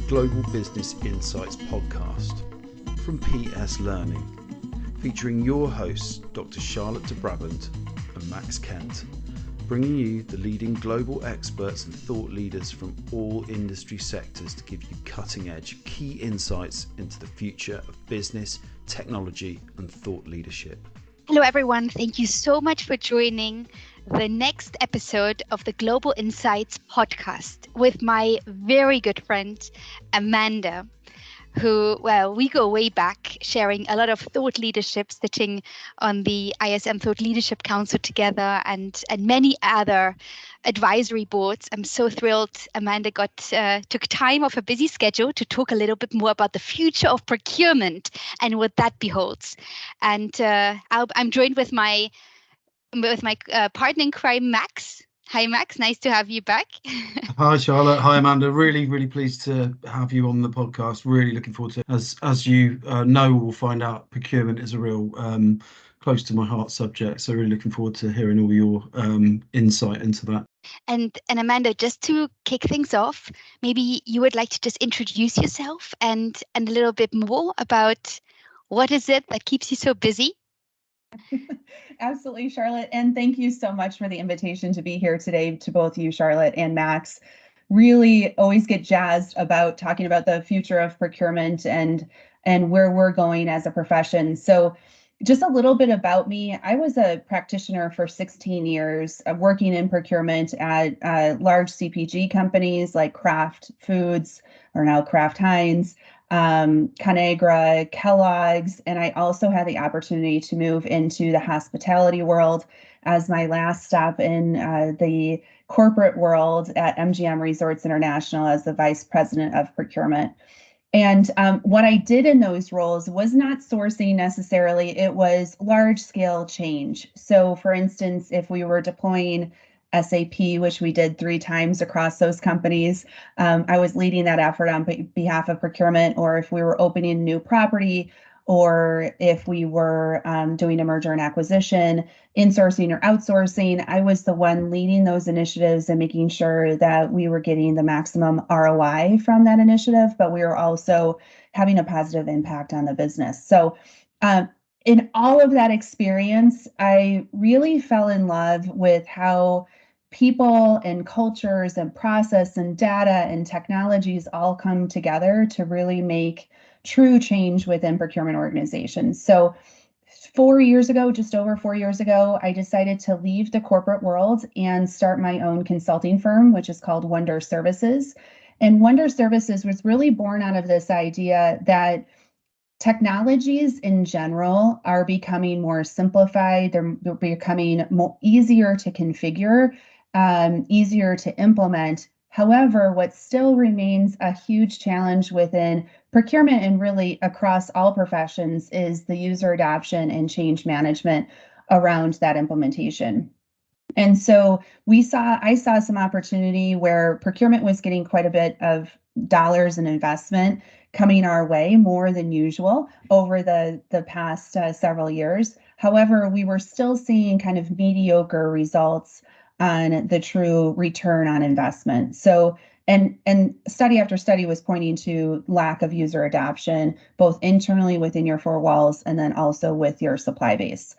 Global Business Insights podcast from PS Learning, featuring your hosts Dr. Charlotte de Brabant and Max Kent, bringing you the leading global experts and thought leaders from all industry sectors to give you cutting-edge key insights into the future of business, technology and thought leadership. Hello everyone, thank you so much for joining the next episode of the Global Insights podcast with my very good friend Amanda, who, well, we go way back, sharing a lot of thought leadership, sitting on the ISM Thought Leadership Council together and many other advisory boards. I'm so thrilled Amanda took time off her busy schedule to talk a little bit more about the future of procurement and what that beholds. And I'm joined with my partner in crime, Max. Hi, Max. Nice to have you back. Hi, Charlotte. Hi, Amanda. Really pleased to have you on the podcast. Really looking forward to it. As you know, we'll find out procurement is a real close to my heart subject. So really looking forward to hearing all your insight into that. And Amanda, just to kick things off, maybe you would like to just introduce yourself and a little bit more about what is it that keeps you so busy? Absolutely, Charlotte. And thank you so much for the invitation to be here today, to both you, Charlotte and Max. Really always get jazzed about talking about the future of procurement and where we're going as a profession. So just a little bit about me. I was a practitioner for 16 years, working in procurement at large CPG companies like Kraft Foods, or now Kraft Heinz, Conagra, Kellogg's, and I also had the opportunity to move into the hospitality world as my last stop in the corporate world at MGM Resorts International as the vice president of procurement. And what I did in those roles was not sourcing necessarily, it was large scale change. So for instance, if we were deploying SAP, which we did 3 times across those companies, I was leading that effort on behalf of procurement, or if we were opening a new property, or if we were doing a merger and acquisition, insourcing or outsourcing, I was the one leading those initiatives and making sure that we were getting the maximum ROI from that initiative, but we were also having a positive impact on the business. So in all of that experience, I really fell in love with how people and cultures and process and data and technologies all come together to really make true change within procurement organizations. So 4 years ago, just over 4 years ago, I decided to leave the corporate world and start my own consulting firm, which is called Wonder Services. And Wonder Services was really born out of this idea that technologies in general are becoming more simplified. They're becoming easier to configure, easier to implement. However, what still remains a huge challenge within procurement and really across all professions is the user adoption and change management around that implementation. And so I saw some opportunity where procurement was getting quite a bit of dollars in investment coming our way, more than usual over the past several years. However, we were still seeing kind of mediocre results on the true return on investment. So, and study after study was pointing to lack of user adoption, both internally within your 4 walls and then also with your supply base.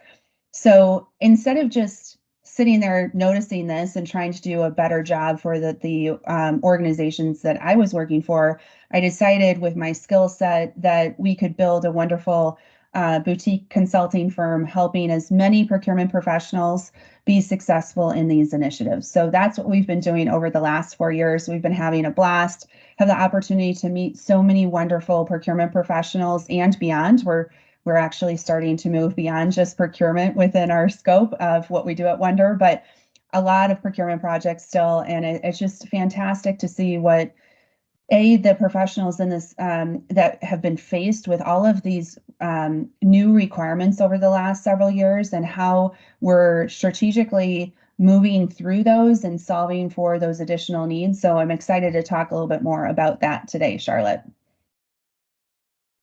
So instead of just sitting there noticing this and trying to do a better job for the organizations that I was working for, I decided with my skill set that we could build a wonderful boutique consulting firm helping as many procurement professionals be successful in these initiatives. So that's what we've been doing over the last 4 years. We've been having a blast, have the opportunity to meet so many wonderful procurement professionals and beyond. We're actually starting to move beyond just procurement within our scope of what we do at Wonder, but a lot of procurement projects still. And it's just fantastic to see what the professionals in this that have been faced with all of these new requirements over the last several years and how we're strategically moving through those and solving for those additional needs. So I'm excited to talk a little bit more about that today, Charlotte.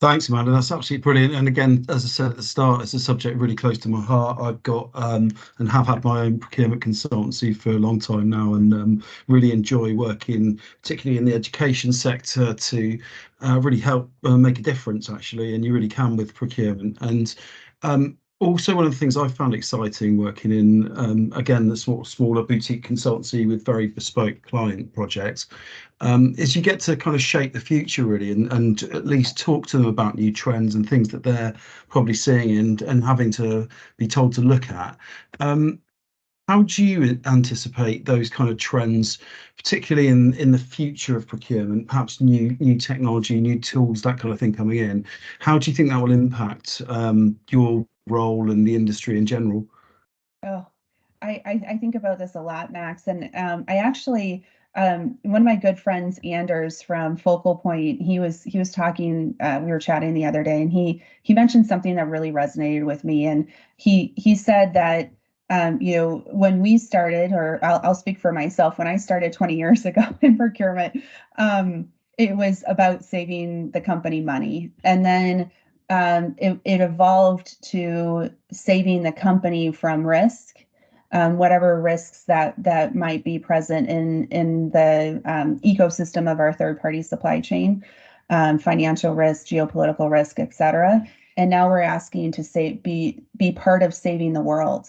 Thanks, Amanda. That's absolutely brilliant. And again, as I said at the start, it's a subject really close to my heart. I've got and have had my own procurement consultancy for a long time now, and really enjoy working, particularly in the education sector, to really help make a difference, actually. And you really can with procurement. And also, one of the things I found exciting working in, again, the smaller boutique consultancy with very bespoke client projects, is you get to kind of shape the future really, and at least talk to them about new trends and things that they're probably seeing and having to be told to look at. How do you anticipate those kind of trends, particularly in the future of procurement, perhaps new technology, new tools, that kind of thing coming in? How do you think that will impact your role in the industry in general? Oh, I think about this a lot, Max, and I actually one of my good friends, Anders from Focal Point, he was talking. We were chatting the other day, and he mentioned something that really resonated with me, and he said that when we started, or I'll speak for myself, when I started 20 years ago in procurement, it was about saving the company money, and then it evolved to saving the company from risk, whatever risks that might be present in the ecosystem of our third-party supply chain, financial risk, geopolitical risk, et cetera. And now we're asking to be part of saving the world.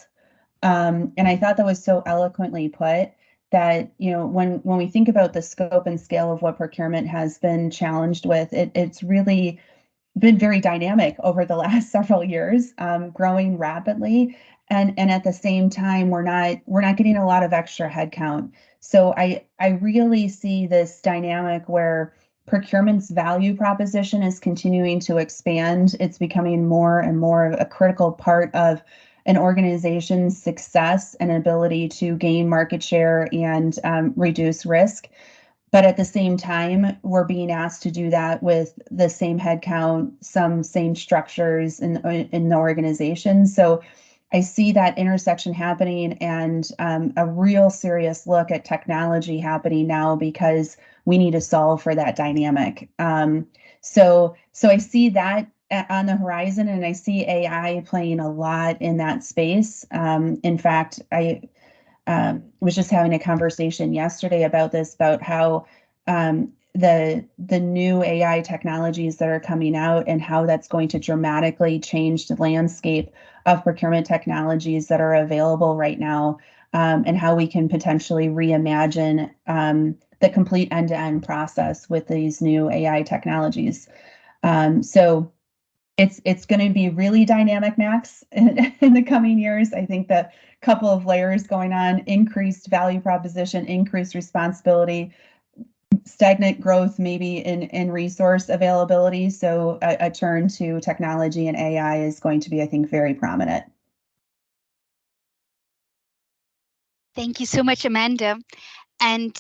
And I thought that was so eloquently put that, when we think about the scope and scale of what procurement has been challenged with, it's really been very dynamic over the last several years, growing rapidly, and at the same time we're not getting a lot of extra headcount. So I really see this dynamic where procurement's value proposition is continuing to expand. It's becoming more and more a critical part of an organization's success and ability to gain market share and reduce risk. But at the same time, we're being asked to do that with the same headcount, some same structures in the organization. So I see that intersection happening, and a real serious look at technology happening now, because we need to solve for that dynamic. So I see that on the horizon, and I see AI playing a lot in that space. In fact, I was just having a conversation yesterday about this, about how the new AI technologies that are coming out, and how that's going to dramatically change the landscape of procurement technologies that are available right now, and how we can potentially reimagine the complete end-to-end process with these new AI technologies. So it's going to be really dynamic, Max, in the coming years. I think the couple of layers going on: increased value proposition, increased responsibility, stagnant growth maybe in resource availability. So a turn to technology and AI is going to be, I think, very prominent. Thank you so much, Amanda. And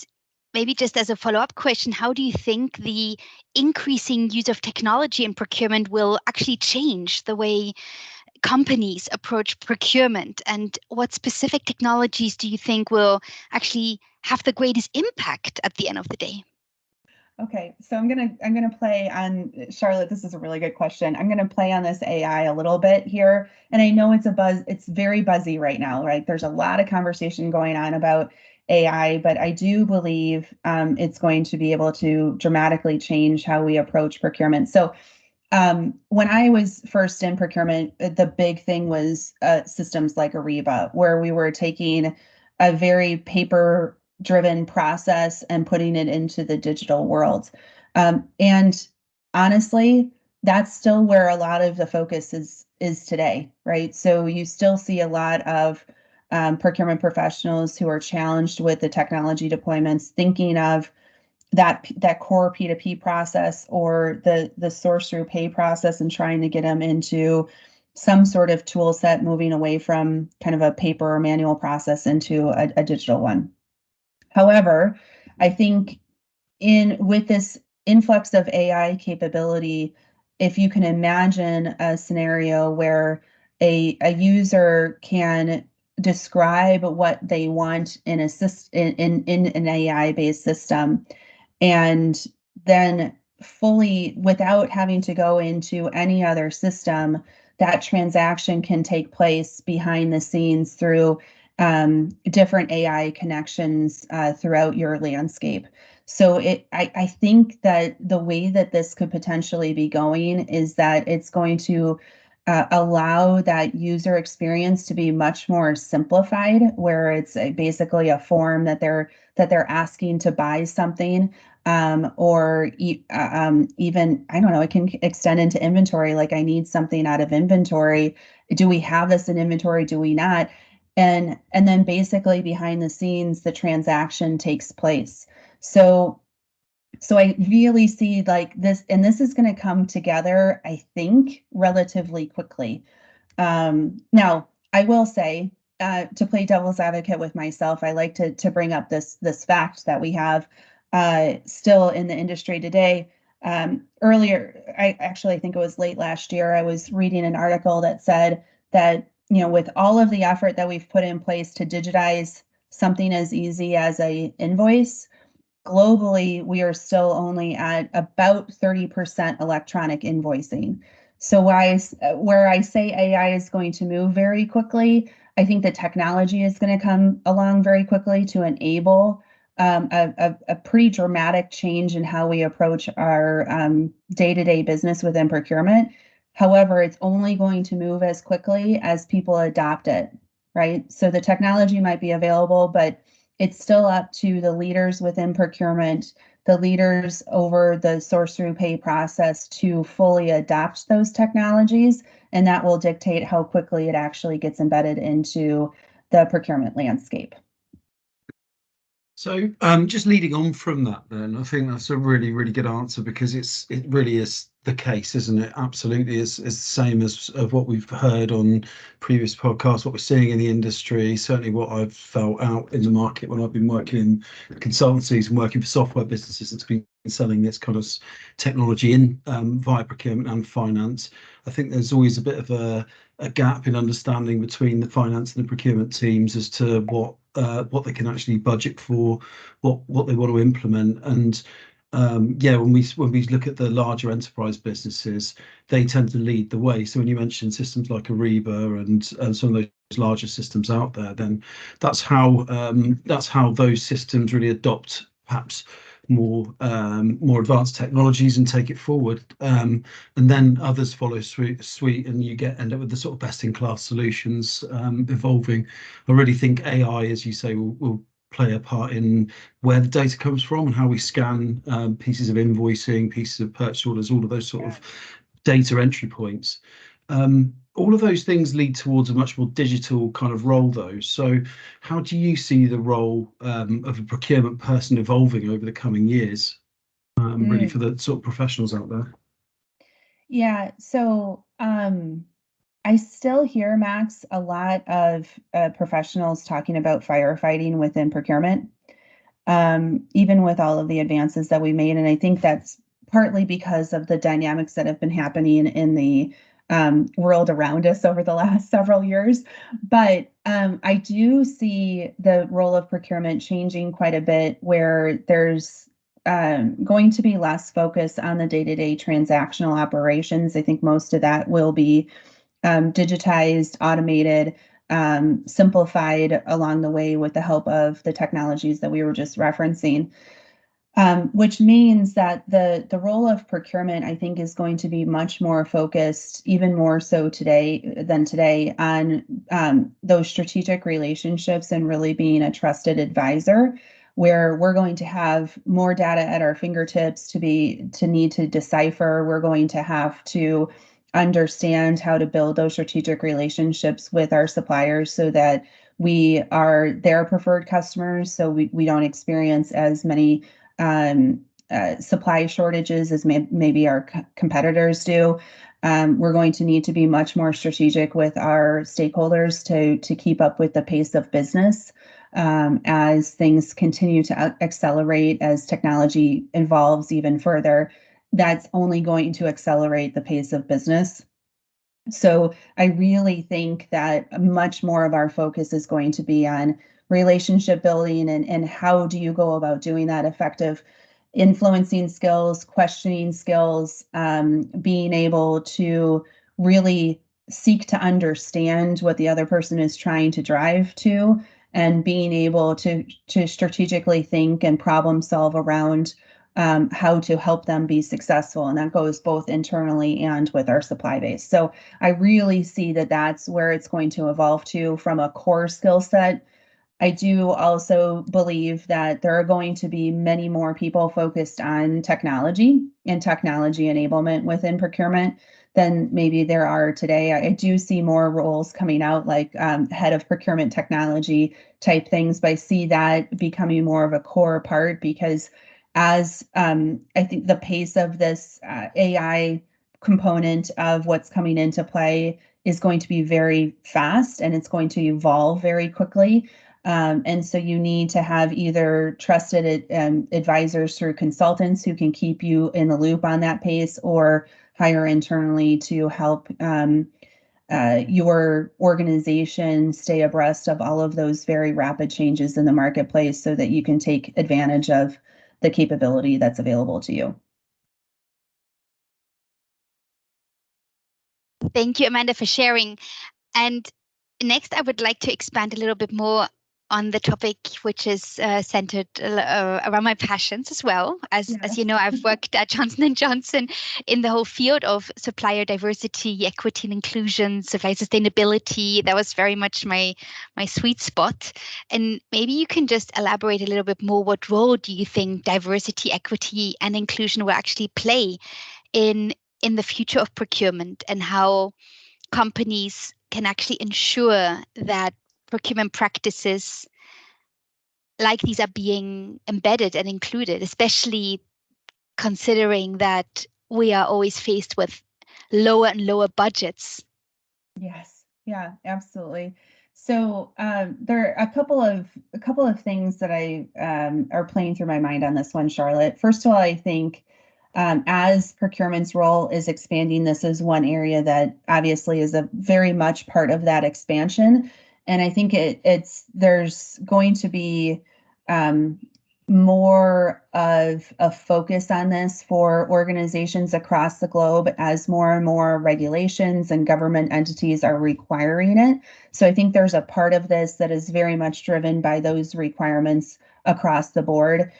maybe just as a follow-up question, how do you think the increasing use of technology in procurement will actually change the way companies approach procurement? And what specific technologies do you think will actually have the greatest impact at the end of the day? Okay, so I'm gonna play on, Charlotte. This is a really good question. I'm gonna play on this AI a little bit here, and I know it's very buzzy right now, right? There's a lot of conversation going on about AI, but I do believe it's going to be able to dramatically change how we approach procurement. So when I was first in procurement, the big thing was systems like Ariba, where we were taking a very paper-driven process and putting it into the digital world. And honestly, that's still where a lot of the focus is today, right? So you still see a lot of procurement professionals who are challenged with the technology deployments, thinking of that core P2P process, or the source through pay process, and trying to get them into some sort of tool set, moving away from kind of a paper or manual process into a digital one. However, I think with this influx of AI capability, if you can imagine a scenario where a user can describe what they want in an AI-based system, and then fully, without having to go into any other system, that transaction can take place behind the scenes through different AI connections throughout your landscape. So I think that the way that this could potentially be going is that it's going to allow that user experience to be much more simplified, where it's basically a form that they're asking to buy something, or even, I don't know, it can extend into inventory. Like, I need something out of inventory. Do we have this in inventory? Do we not? And then basically behind the scenes, the transaction takes place. So I really see like this, and this is going to come together, I think, relatively quickly. Now, I will say, to play devil's advocate with myself, I like to bring up this fact that we have still in the industry today. Earlier, I think it was late last year, I was reading an article that said that, with all of the effort that we've put in place to digitize something as easy as a invoice, globally, we are still only at about 30% electronic invoicing. So where I say AI is going to move very quickly, I think the technology is going to come along very quickly to enable a pretty dramatic change in how we approach our day-to-day business within procurement. However, it's only going to move as quickly as people adopt it, right? So the technology might be available, but it's still up to the leaders within procurement, the leaders over the source through pay process, to fully adopt those technologies, and that will dictate how quickly it actually gets embedded into the procurement landscape. So just leading on from that, then, I think that's a really, really good answer, because it really is the case, isn't it? Absolutely, it's the same as of what we've heard on previous podcasts, what we're seeing in the industry, certainly what I've felt out in the market when I've been working in consultancies and working for software businesses that's been selling this kind of technology in via procurement and finance. I think there's always a bit of a gap in understanding between the finance and the procurement teams as to what they can actually budget for, what they want to implement. And when we look at the larger enterprise businesses, they tend to lead the way. So when you mention systems like Ariba and some of those larger systems out there, then that's how those systems really adopt perhaps more advanced technologies and take it forward, and then others follow suite, and you end up with the sort of best-in-class solutions evolving. I really think AI, as you say, will play a part in where the data comes from and how we scan pieces of invoicing, pieces of purchase orders, all of those sort of data entry points. All of those things lead towards a much more digital kind of role, though. So how do you see the role of a procurement person evolving over the coming years, really for the sort of professionals out there? Yeah, so I still hear, Max, a lot of professionals talking about firefighting within procurement, even with all of the advances that we made. And I think that's partly because of the dynamics that have been happening in the world around us over the last several years. But I do see the role of procurement changing quite a bit, where there's going to be less focus on the day-to-day transactional operations. I think most of that will be digitized, automated, simplified along the way with the help of the technologies that we were just referencing. Which means that the role of procurement, I think, is going to be much more focused, even more so today, on those strategic relationships and really being a trusted advisor, where we're going to have more data at our fingertips to need to decipher. We're going to have to understand how to build those strategic relationships with our suppliers so that we are their preferred customers, so we don't experience as many supply shortages as maybe our competitors do. We're going to need to be much more strategic with our stakeholders to keep up with the pace of business as things continue to accelerate, as technology evolves even further. That's only going to accelerate the pace of business. So I really think that much more of our focus is going to be on relationship building and how do you go about doing that influencing skills, questioning skills, being able to really seek to understand what the other person is trying to drive to, and being able to strategically think and problem solve around how to help them be successful. And that goes both internally and with our supply base. So I really see that that's where it's going to evolve to from a core skill set. I do also believe that there are going to be many more people focused on technology and technology enablement within procurement than maybe there are today. I do see more roles coming out, like head of procurement technology type things, but I see that becoming more of a core part, because as I think the pace of this AI component of what's coming into play is going to be very fast, and it's going to evolve very quickly. And so you need to have either trusted advisors through consultants who can keep you in the loop on that pace, or hire internally to help your organization stay abreast of all of those very rapid changes in the marketplace, so that you can take advantage of the capability that's available to you. Thank you, Amanda, for sharing. And next, I would like to expand a little bit more on the topic, which is centered around my passions as well. As you know, I've worked at Johnson & Johnson in the whole field of supplier diversity, equity and inclusion, supply sustainability. That was very much my sweet spot. And maybe you can just elaborate a little bit more. What role do you think diversity, equity and inclusion will actually play in the future of procurement, and how companies can actually ensure that procurement practices like these are being embedded and included, especially considering that we are always faced with lower and lower budgets? Yes, yeah, absolutely. So there are a couple of things that I are playing through my mind on this one, Charlotte. First of all, I think as procurement's role is expanding, this is one area that obviously is a very much part of that expansion. And I think there's going to be more of a focus on this for organizations across the globe, as more and more regulations and government entities are requiring it. So I think there's a part of this that is very much driven by those requirements across the board.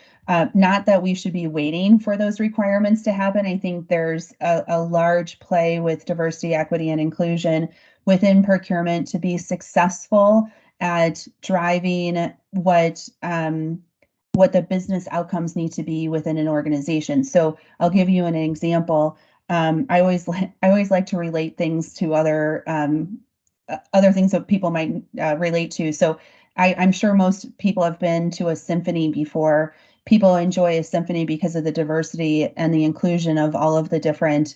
Not that we should be waiting for those requirements to happen. I think there's a large play with diversity, equity, and inclusion within procurement to be successful at driving what the business outcomes need to be within an organization. So I'll give you an example. I always like to relate things to other things that people might relate to. So I'm sure most people have been to a symphony before. People enjoy a symphony because of the diversity and the inclusion of all of the different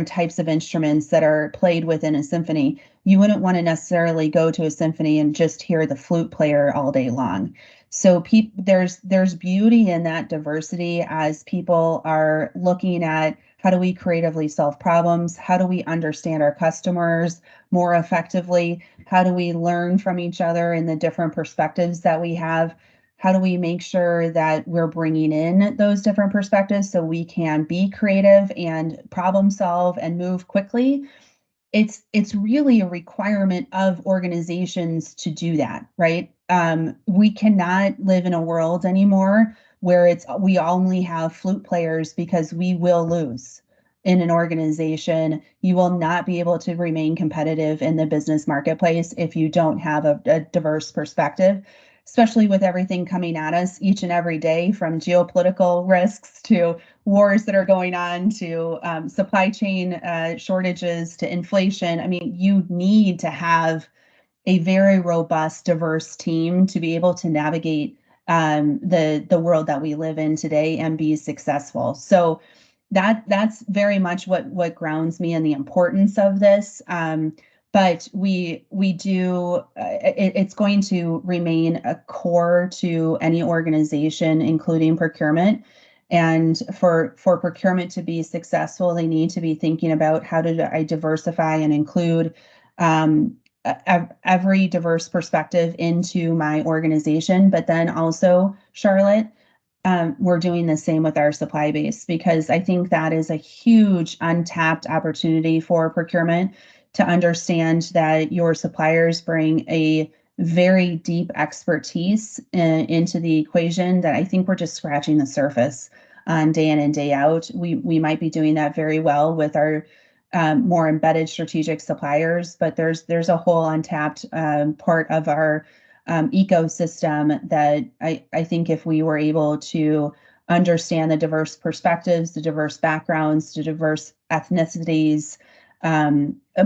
types of instruments that are played within a symphony. You wouldn't want to necessarily go to a symphony and just hear the flute player all day long. So there's beauty in that diversity as people are looking at how do we creatively solve problems? How do we understand our customers more effectively? How do we learn from each other in the different perspectives that we have? How do we make sure that we're bringing in those different perspectives so we can be creative and problem solve and move quickly? It's really a requirement of organizations to do that, right? We cannot live in a world anymore where we only have flute players, because we will lose in an organization. You will not be able to remain competitive in the business marketplace if you don't have a diverse perspective, especially with everything coming at us each and every day, from geopolitical risks to wars that are going on, to supply chain shortages, to inflation. I mean, you need to have a very robust, diverse team to be able to navigate the world that we live in today and be successful. So that's very much what grounds me in the importance of this. But we do, it's going to remain a core to any organization, including procurement. And for procurement to be successful, they need to be thinking about how do I diversify and include every diverse perspective into my organization. But then also, Charlotte, we're doing the same with our supply base, because I think that is a huge untapped opportunity for procurement, to understand that your suppliers bring a very deep expertise into the equation that I think we're just scratching the surface on day in and day out. We might be doing that very well with our more embedded strategic suppliers, but there's a whole untapped part of our ecosystem that I think if we were able to understand the diverse perspectives, the diverse backgrounds, the diverse ethnicities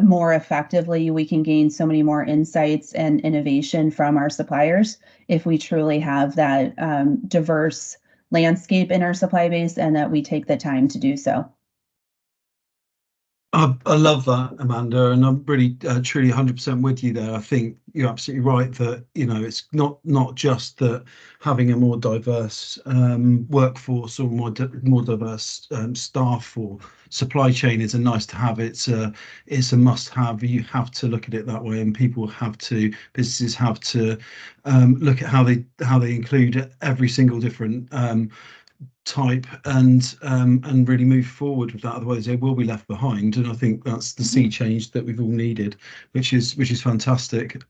more effectively, we can gain so many more insights and innovation from our suppliers if we truly have that diverse landscape in our supply base, and that we take the time to do so. I love that, Amanda, and I'm really truly 100% with you there. I think you're absolutely right that, you know, it's not just that having a more diverse workforce or more diverse staff or supply chain is a nice to have. It's a must have. You have to look at it that way, and businesses have to look at how they include every single different type and really move forward with that. Otherwise they will be left behind, and I think that's the sea change that we've all needed, which is fantastic.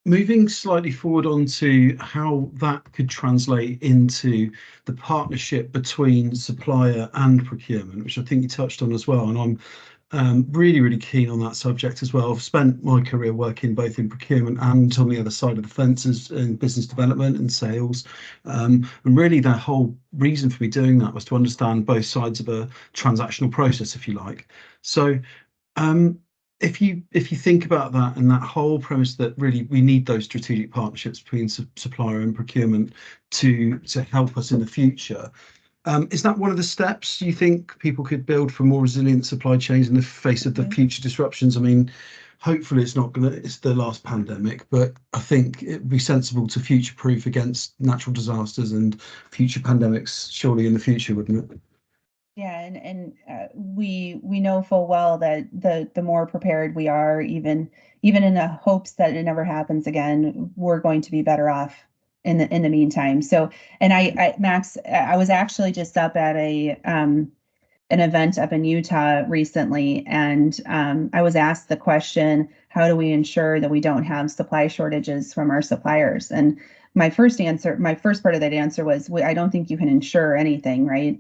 Moving slightly forward onto how that could translate into the partnership between supplier and procurement, which I think you touched on as well, and I'm really keen on that subject as well. I've spent my career working both in procurement and on the other side of the fence in business development and sales. And really the whole reason for me doing that was to understand both sides of a transactional process, if you like. So if you think about that and that whole premise that really we need those strategic partnerships between supplier and procurement to help us in the future, is that one of the steps you think people could build for more resilient supply chains in the face of the future disruptions? I mean, hopefully it's the last pandemic, but I think it'd be sensible to future-proof against natural disasters and future pandemics surely in the future, wouldn't it? Yeah, and we know full well that the more prepared we are, even in the hopes that it never happens again, we're going to be better off in the meantime. So, and Max, I was actually just up at an event up in Utah recently, and I was asked the question, how do we ensure that we don't have supply shortages from our suppliers? And my first part of that answer was, I don't think you can ensure anything, right?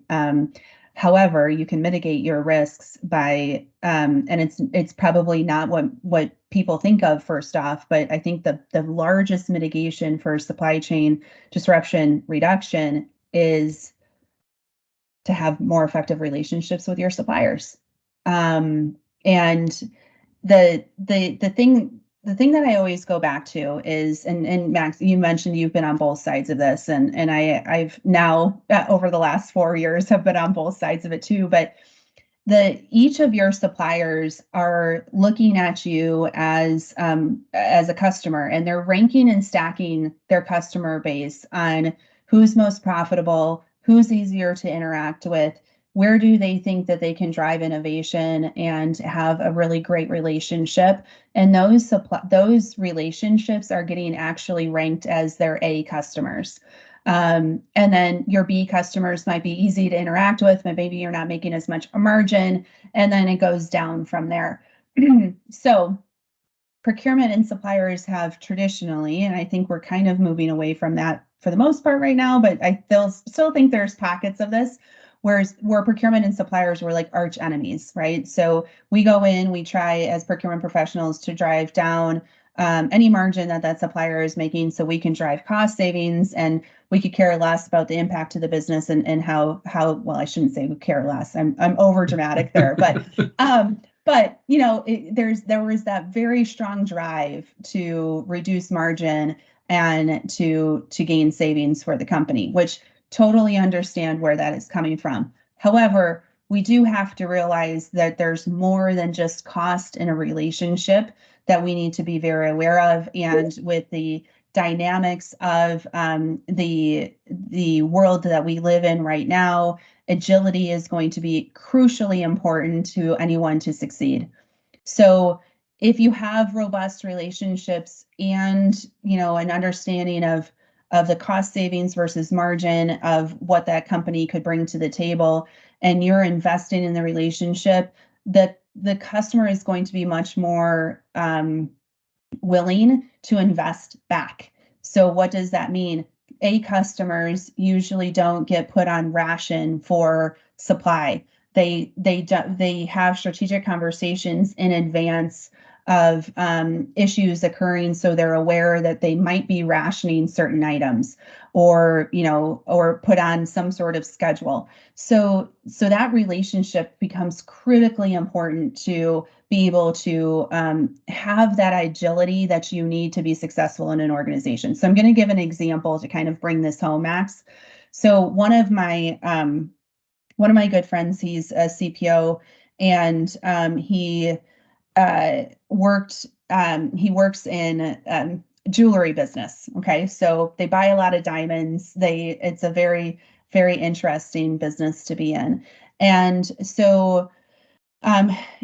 However, you can mitigate your risks by, and it's probably not what people think of first off, but I think the largest mitigation for supply chain disruption reduction is to have more effective relationships with your suppliers. And the thing that I always go back to is, and Max, you mentioned you've been on both sides of this, and I've now over the last 4 years have been on both sides of it too. But each of your suppliers are looking at you as a customer, and they're ranking and stacking their customer base on who's most profitable, who's easier to interact with, where do they think that they can drive innovation and have a really great relationship. And those relationships are getting actually ranked as their A customers. And then your B customers might be easy to interact with, but maybe you're not making as much a margin, and then it goes down from there. So procurement and suppliers have traditionally, and I think we're kind of moving away from that for the most part right now, but I still think there's pockets of this where procurement and suppliers were like arch enemies, right? So we go in, we try as procurement professionals to drive down any margin that supplier is making, so we can drive cost savings, and we could care less about the impact to the business and how well, I shouldn't say we care less. I'm over dramatic there, but you know, there was that very strong drive to reduce margin and to gain savings for the company, which totally understand where that is coming from. However, we do have to realize that there's more than just cost in a relationship that we need to be very aware of. And with the dynamics of the world that we live in right now, agility is going to be crucially important to anyone to succeed. So if you have robust relationships and, you know, an understanding of the cost savings versus margin of what that company could bring to the table, and you're investing in the relationship, the customer is going to be much more willing to invest back. So what does that mean? Customers usually don't get put on ration for supply. They have strategic conversations in advance of issues occurring, so they're aware that they might be rationing certain items, or put on some sort of schedule. So that relationship becomes critically important to be able to have that agility that you need to be successful in an organization. So I'm going to give an example to kind of bring this home, Max. So one of my good friends, he's a CPO, and he works in jewelry business. Okay, so they buy a lot of diamonds. It's a very, very interesting business to be in. And so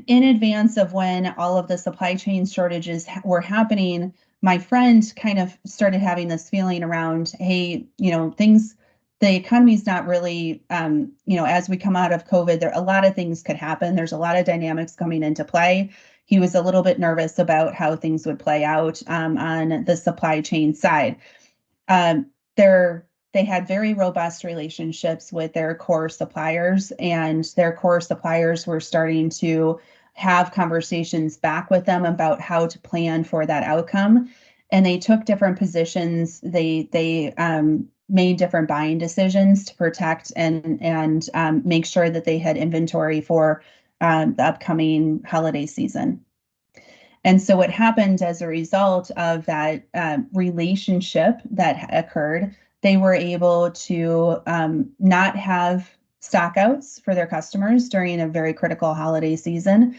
in advance of when all of the supply chain shortages were happening, my friend kind of started having this feeling around, hey, the economy's not really, as we come out of COVID, a lot of things could happen. There's a lot of dynamics coming into play. He was a little bit nervous about how things would play out on the supply chain side. They had very robust relationships with their core suppliers, and their core suppliers were starting to have conversations back with them about how to plan for that outcome. And they took different positions. They made different buying decisions to protect and make sure that they had inventory for the upcoming holiday season. And so what happened as a result of that relationship that occurred, they were able to not have stockouts for their customers during a very critical holiday season,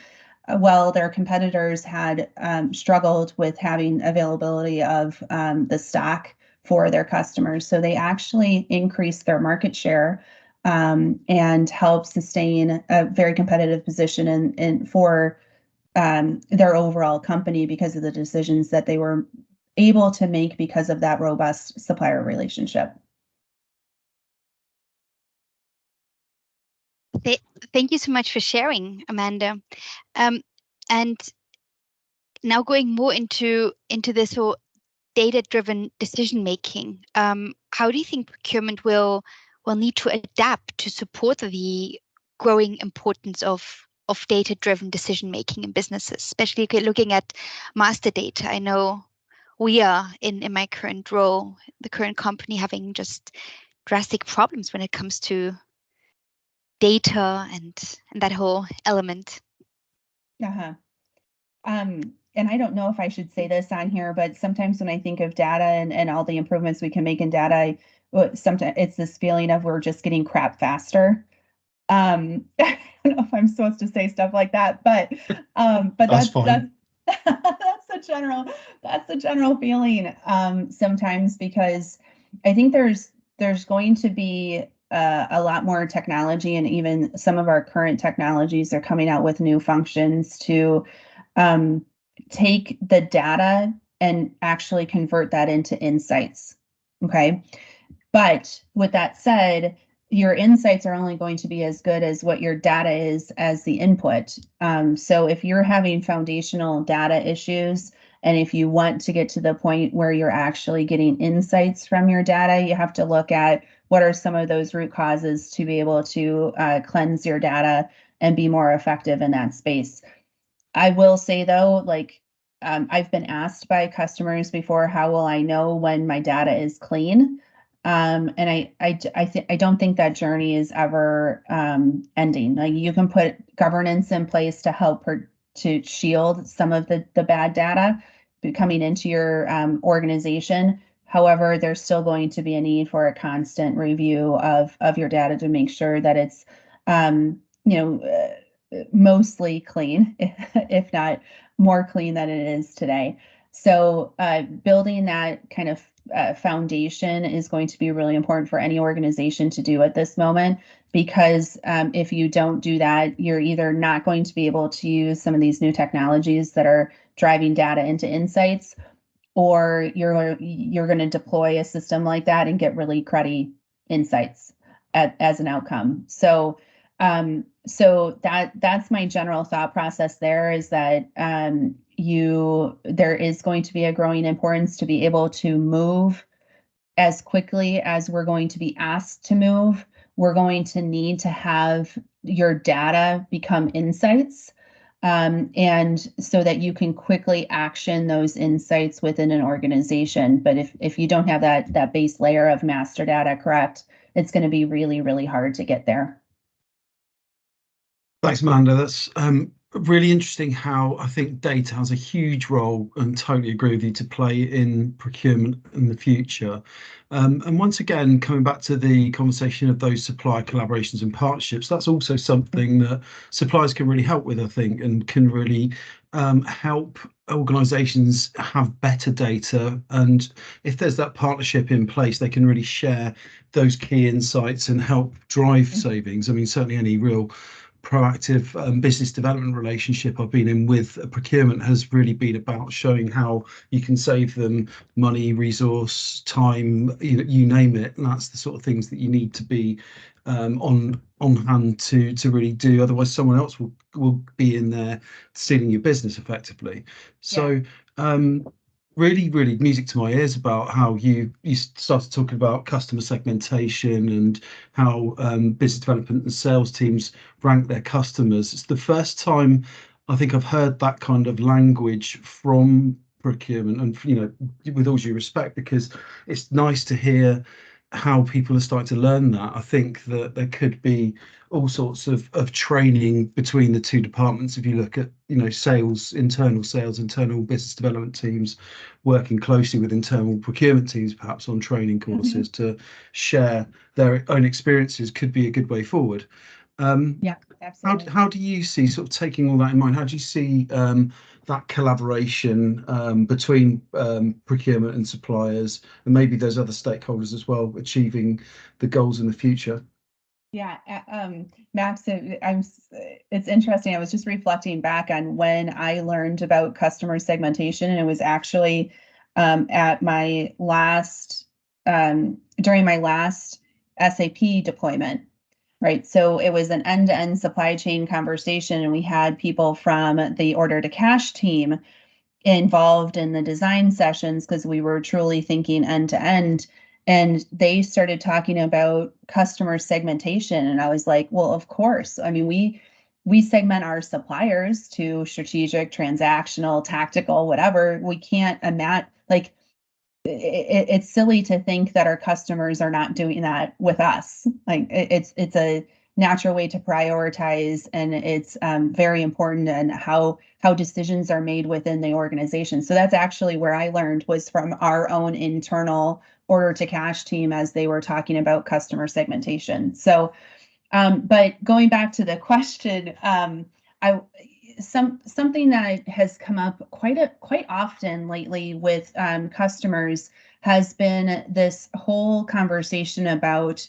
while their competitors had struggled with having availability of the stock for their customers. So they actually increased their market share and helped sustain a very competitive position for their overall company because of the decisions that they were able to make because of that robust supplier relationship. Thank you so much for sharing, Amanda. And now going more into this whole data-driven decision making, how do you think procurement will need to adapt to support the growing importance of data-driven decision making in businesses, especially looking at master data? I know we are in my current role, the current company, having just drastic problems when it comes to data and that whole element. And I don't know if I should say this on here, but sometimes when I think of data and all the improvements we can make in data, sometimes it's this feeling of we're just getting crap faster. I don't know if I'm supposed to say stuff like that, but that's fine. That's the general feeling sometimes, because I think there's going to be a lot more technology, and even some of our current technologies are coming out with new functions to take the data and actually convert that into insights. Okay. But with that said, your insights are only going to be as good as what your data is as the input. So if you're having foundational data issues, and if you want to get to the point where you're actually getting insights from your data, you have to look at what are some of those root causes to be able to cleanse your data and be more effective in that space. I will say though, I've been asked by customers before, how will I know when my data is clean? And I don't think that journey is ever ending. Like, you can put governance in place to help to shield some of the bad data coming into your organization. However, there's still going to be a need for a constant review of your data to make sure that it's mostly clean, if not more clean than it is today. So building that kind of foundation is going to be really important for any organization to do at this moment, because if you don't do that, you're either not going to be able to use some of these new technologies that are driving data into insights, or you're going to deploy a system like that and get really cruddy insights as an outcome. So that's my general thought process there, is that there is going to be a growing importance to be able to move as quickly as we're going to be asked to move. We're going to need to have your data become insights, and so that you can quickly action those insights within an organization. But if you don't have that base layer of master data correct, it's going to be really, really hard to get there. Thanks, Amanda. That's really interesting how I think data has a huge role, and totally agree with you, to play in procurement in the future. And once again, coming back to the conversation of those supplier collaborations and partnerships, that's also something that suppliers can really help with, I think, and can really help organizations have better data. And if there's that partnership in place, they can really share those key insights and help drive savings. I mean, certainly any real proactive business development relationship I've been in with procurement has really been about showing how you can save them money, resource, time, you name it. And that's the sort of things that you need to be on hand to really do. Otherwise, someone else will be in there stealing your business effectively. So really, really music to my ears about how you started talking about customer segmentation and how business development and sales teams rank their customers. It's the first time I think I've heard that kind of language from procurement, and with all due respect, because it's nice to hear how people are starting to learn that. I think that there could be all sorts of training between the two departments. If you look at sales, internal business development teams working closely with internal procurement teams, perhaps on training courses to share their own experiences, could be a good way forward. Yeah, absolutely. How do you see, sort of taking all that in mind, how do you see that collaboration between procurement and suppliers, and maybe those other stakeholders as well, achieving the goals in the future? Yeah, Max, it's interesting. I was just reflecting back on when I learned about customer segmentation, and it was actually at my last during my last SAP deployment. Right. So it was an end-to-end supply chain conversation, and we had people from the order to cash team involved in the design sessions because we were truly thinking end to end. And they started talking about customer segmentation. And I was like, well, of course. I mean, we segment our suppliers to strategic, transactional, tactical, whatever. We can't imagine, like, it's silly to think that our customers are not doing that with us. Like it's a natural way to prioritize, and it's very important in how decisions are made within the organization. So that's actually where I learned, was from our own internal order to cash team as they were talking about customer segmentation. So, but going back to the question, something that has come up quite often lately with customers has been this whole conversation about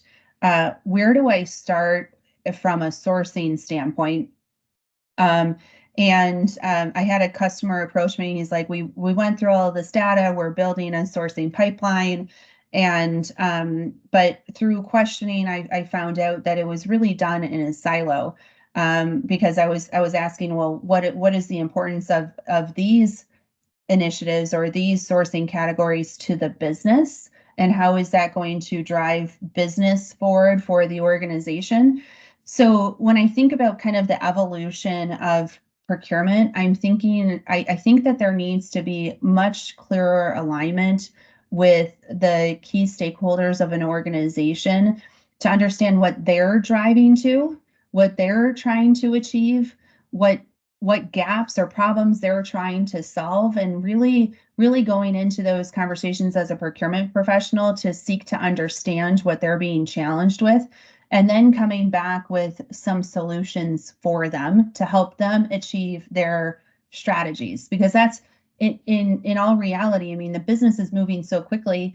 where do I start from a sourcing standpoint. I had a customer approach me, and he's like, we went through all of this data, we're building a sourcing pipeline, and but through questioning, I found out that it was really done in a silo. Because I was asking, well, what is the importance of these initiatives or these sourcing categories to the business, and how is that going to drive business forward for the organization? So when I think about kind of the evolution of procurement, I'm thinking, I think that there needs to be much clearer alignment with the key stakeholders of an organization to understand what they're driving to, what they're trying to achieve, what gaps or problems they're trying to solve, and really going into those conversations as a procurement professional to seek to understand what they're being challenged with, and then coming back with some solutions for them to help them achieve their strategies. Because that's in all reality, I mean, the business is moving so quickly.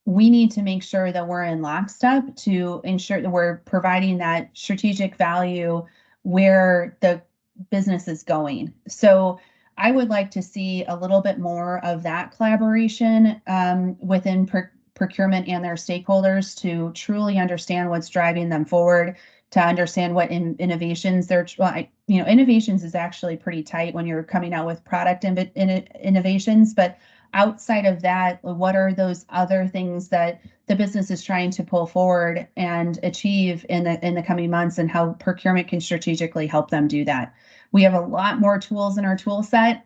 We need to make sure that we're in lockstep to ensure that we're providing that strategic value where the business is going. So I would like to see a little bit more of that collaboration within procurement and their stakeholders to truly understand what's driving them forward, to understand what innovations they're, innovations is actually pretty tight when you're coming out with product innovations, but outside of that, what are those other things that the business is trying to pull forward and achieve in the coming months, and how procurement can strategically help them do that. We have a lot more tools in our tool set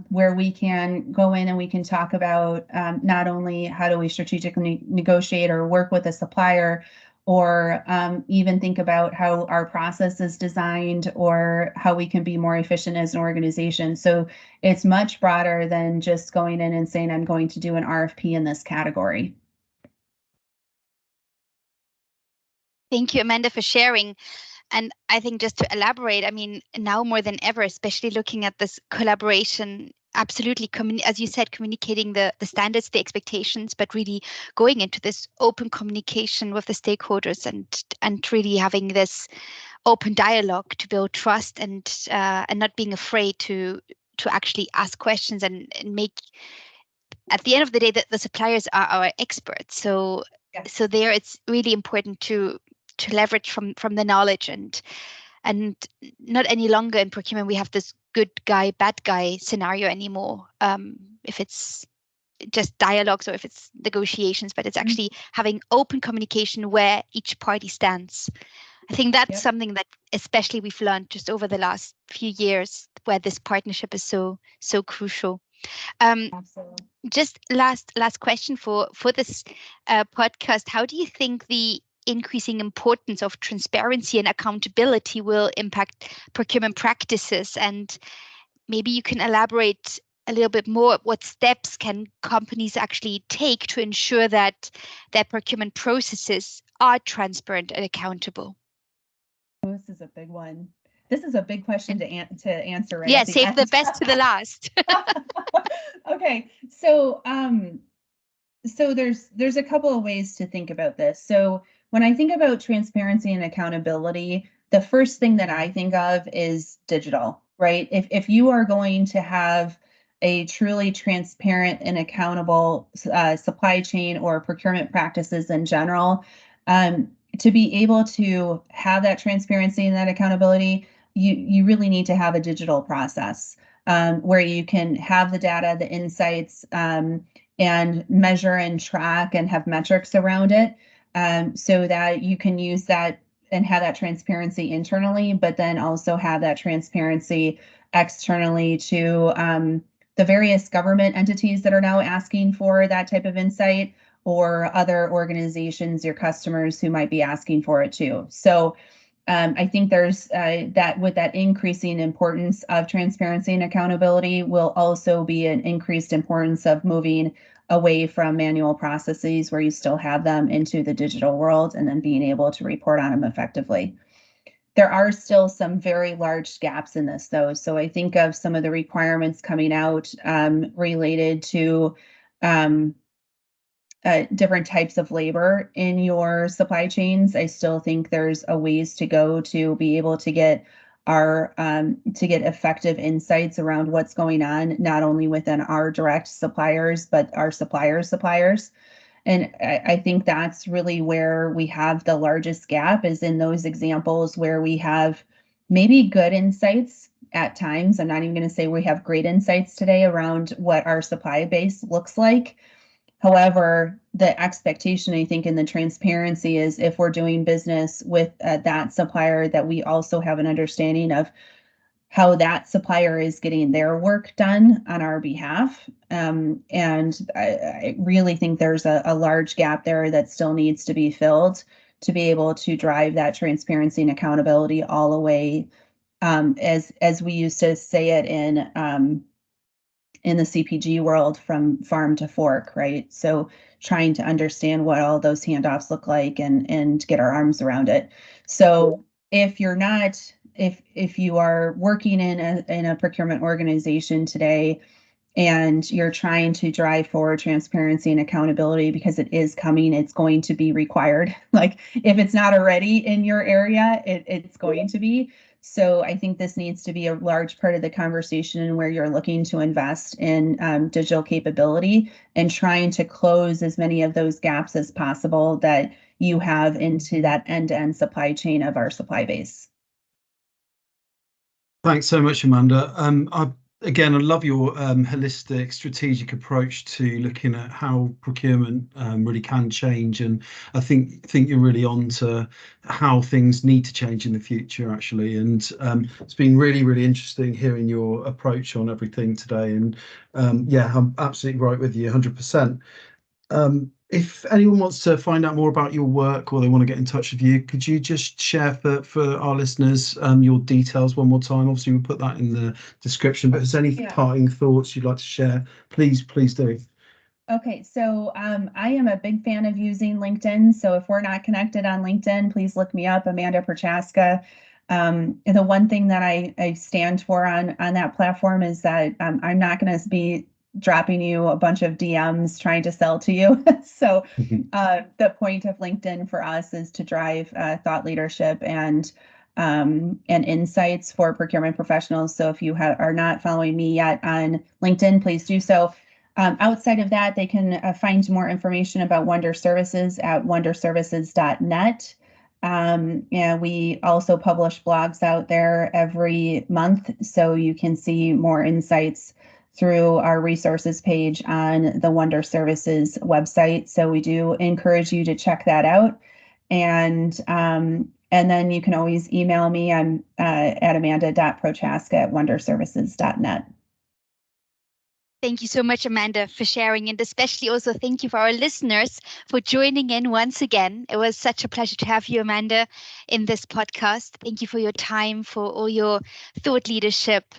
where we can go in and we can talk about not only how do we strategically negotiate or work with a supplier, or even think about how our process is designed, or how we can be more efficient as an organization. So it's much broader than just going in and saying, I'm going to do an RFP in this category. Thank you, Amanda, for sharing. And I think just to elaborate, I mean, now more than ever, especially looking at this collaboration, absolutely, as you said, communicating the standards, the expectations, but really going into this open communication with the stakeholders, and really having this open dialogue to build trust, and not being afraid to actually ask questions and make, at the end of the day, that the suppliers are our experts. So Yes. So there it's really important to leverage from the knowledge, and not any longer in procurement we have this good guy, bad guy scenario anymore. If it's just dialogues or if it's negotiations, but it's actually having open communication where each party stands. I think that's something that especially we've learned just over the last few years, where this partnership is so crucial. Absolutely. Just last question for this podcast. How do you think the increasing importance of transparency and accountability will impact procurement practices? And maybe you can elaborate a little bit more. What steps can companies actually take to ensure that their procurement processes are transparent and accountable? This is a big one. This is a big question to answer. Right? Yeah, save the best to the last. Okay, so there's a couple of ways to think about this. So when I think about transparency and accountability, the first thing that I think of is digital, right? If you are going to have a truly transparent and accountable supply chain or procurement practices in general, to be able to have that transparency and that accountability, you really need to have a digital process where you can have the data, the insights, and measure and track and have metrics around it, so that you can use that and have that transparency internally, but then also have that transparency externally to the various government entities that are now asking for that type of insight, or other organizations, your customers who might be asking for it too. So I think there's that with that increasing importance of transparency and accountability will also be an increased importance of moving away from manual processes where you still have them into the digital world, and then being able to report on them effectively. There are still some very large gaps in this though. So I think of some of the requirements coming out related to different types of labor in your supply chains. I still think there's a ways to go to be able to get effective insights around what's going on, not only within our direct suppliers, but our suppliers. And I think that's really where we have the largest gap, is in those examples where we have maybe good insights at times. I'm not even going to say we have great insights today around what our supply base looks like. However, the expectation, I think, in the transparency is, if we're doing business with that supplier, that we also have an understanding of how that supplier is getting their work done on our behalf. And I really think there's a large gap there that still needs to be filled to be able to drive that transparency and accountability all the way, as we used to say it in the CPG world, from farm to fork, right? So trying to understand what all those handoffs look like and get our arms around it. So if you're not, if you are working in a procurement organization today, and you're trying to drive forward transparency and accountability, because it is coming, it's going to be required. Like, if it's not already in your area, it's going to be. So I think this needs to be a large part of the conversation where you're looking to invest in digital capability and trying to close as many of those gaps as possible that you have into that end-to-end supply chain of our supply base. Thanks so much, Amanda. I love your holistic strategic approach to looking at how procurement really can change, and I think you're really on to how things need to change in the future, actually. And it's been really interesting hearing your approach on everything today. And yeah, I'm absolutely right with you, 100%. If anyone wants to find out more about your work or they want to get in touch with you, could you just share for our listeners your details one more time? Obviously, we'll put that in the description, but if there's any parting thoughts you'd like to share, please do. Okay, so I am a big fan of using LinkedIn. So if we're not connected on LinkedIn, please look me up, Amanda Prochaska. The one thing that I stand for on that platform is that I'm not going to be dropping you a bunch of DMs trying to sell to you. So the point of LinkedIn for us is to drive thought leadership and insights for procurement professionals. So if you are not following me yet on LinkedIn, please do so. Outside of that, they can find more information about Wonder Services at wonderservices.net. And we also publish blogs out there every month, so you can see more insights through our resources page on the Wonder Services website. So we do encourage you to check that out. And then you can always email me. I'm at amanda.prochaska@wonderservices.net. Thank you so much, Amanda, for sharing, and especially also thank you for our listeners for joining in once again. It was such a pleasure to have you, Amanda, in this podcast. Thank you for your time, for all your thought leadership,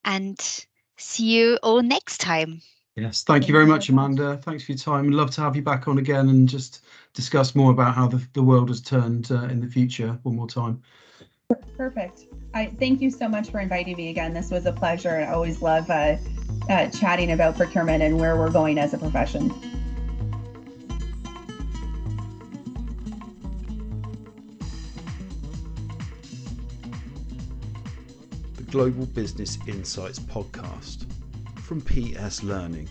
and see you all next time. Yes, thank you very much, Amanda. Thanks for your time. I'd love to have you back on again and just discuss more about how the world has turned in the future one more time. Perfect. Thank you so much for inviting me again. This was a pleasure. I always love chatting about procurement and where we're going as a profession. The Global Business Insights podcast from PS Learning.